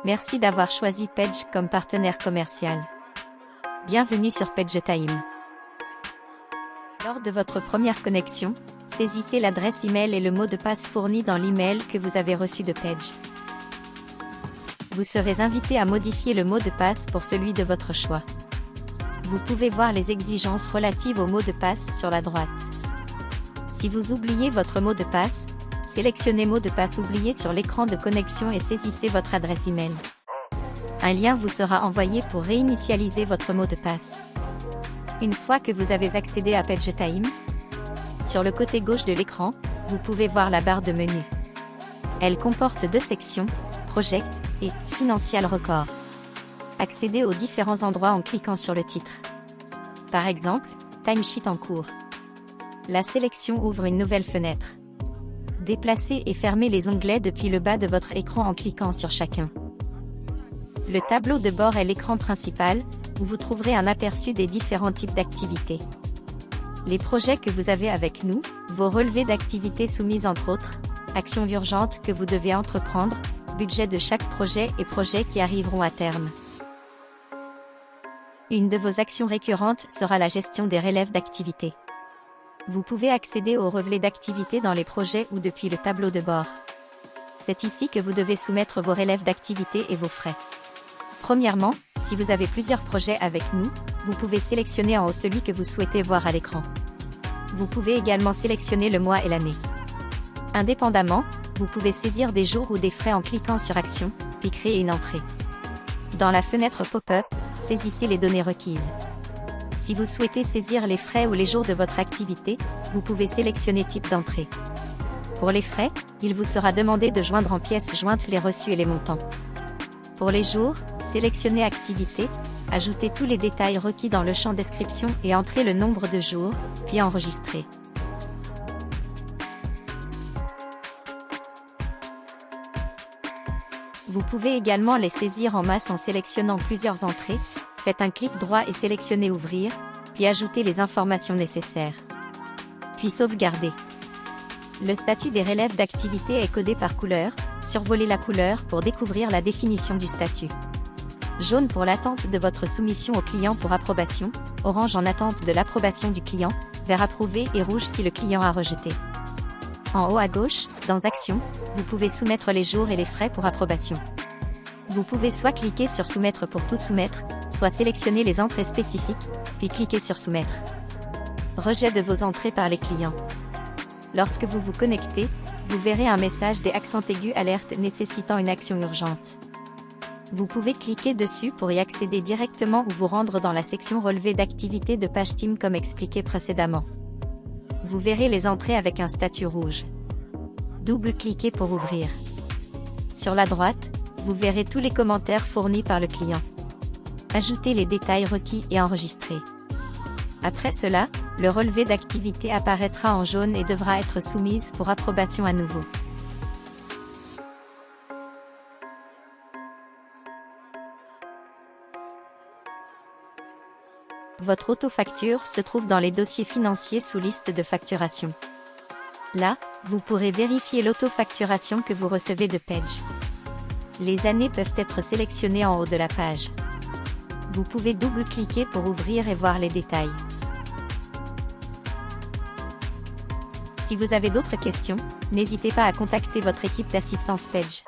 Merci d'avoir choisi Page comme partenaire commercial. Bienvenue sur PageTime. Lors de votre première connexion, saisissez l'adresse email et le mot de passe fourni dans l'email que vous avez reçu de Page. Vous serez invité à modifier le mot de passe pour celui de votre choix. Vous pouvez voir les exigences relatives au mot de passe sur la droite. Si vous oubliez votre mot de passe, sélectionnez mot de passe oublié sur l'écran de connexion et saisissez votre adresse email. Un lien vous sera envoyé pour réinitialiser votre mot de passe. Une fois que vous avez accédé à PageTime, sur le côté gauche de l'écran, vous pouvez voir la barre de menu. Elle comporte deux sections, Project et Financial Record. Accédez aux différents endroits en cliquant sur le titre. Par exemple, Timesheet en cours. La sélection ouvre une nouvelle fenêtre. Déplacez et fermez les onglets depuis le bas de votre écran en cliquant sur chacun. Le tableau de bord est l'écran principal, où vous trouverez un aperçu des différents types d'activités. Les projets que vous avez avec nous, vos relevés d'activités soumises entre autres, actions urgentes que vous devez entreprendre, budget de chaque projet et projets qui arriveront à terme. Une de vos actions récurrentes sera la gestion des relèves d'activités. Vous pouvez accéder aux relevés d'activités dans les projets ou depuis le tableau de bord. C'est ici que vous devez soumettre vos relèves d'activités et vos frais. Premièrement, si vous avez plusieurs projets avec nous, vous pouvez sélectionner en haut celui que vous souhaitez voir à l'écran. Vous pouvez également sélectionner le mois et l'année. Indépendamment, vous pouvez saisir des jours ou des frais en cliquant sur Action, puis créer une entrée. Dans la fenêtre pop-up, saisissez les données requises. Si vous souhaitez saisir les frais ou les jours de votre activité, vous pouvez sélectionner Type d'entrée. Pour les frais, il vous sera demandé de joindre en pièces jointes les reçus et les montants. Pour les jours, sélectionnez Activité, ajoutez tous les détails requis dans le champ Description et entrez le nombre de jours, puis enregistrez. Vous pouvez également les saisir en masse en sélectionnant plusieurs entrées. Faites un clic droit et sélectionnez Ouvrir, puis ajoutez les informations nécessaires. Puis sauvegardez. Le statut des relèves d'activité est codé par couleur, survolez la couleur pour découvrir la définition du statut. Jaune pour l'attente de votre soumission au client pour approbation, orange en attente de l'approbation du client, vert approuvé et rouge si le client a rejeté. En haut à gauche, dans Action, vous pouvez soumettre les jours et les frais pour approbation. Vous pouvez soit cliquer sur Soumettre pour tout soumettre, soit sélectionner les entrées spécifiques, puis cliquer sur Soumettre. Rejet de vos entrées par les clients. Lorsque vous vous connectez, vous verrez un message des accents aigus alerte nécessitant une action urgente. Vous pouvez cliquer dessus pour y accéder directement ou vous rendre dans la section Relevé d'activité de PageTime comme expliqué précédemment. Vous verrez les entrées avec un statut rouge. Double-cliquez pour ouvrir. Sur la droite, vous verrez tous les commentaires fournis par le client. Ajoutez les détails requis et enregistrez. Après cela, le relevé d'activité apparaîtra en jaune et devra être soumise pour approbation à nouveau. Votre autofacture se trouve dans les dossiers financiers sous liste de facturation. Là, vous pourrez vérifier l'autofacturation que vous recevez de Page. Les années peuvent être sélectionnées en haut de la page. Vous pouvez double-cliquer pour ouvrir et voir les détails. Si vous avez d'autres questions, n'hésitez pas à contacter votre équipe d'assistance Page.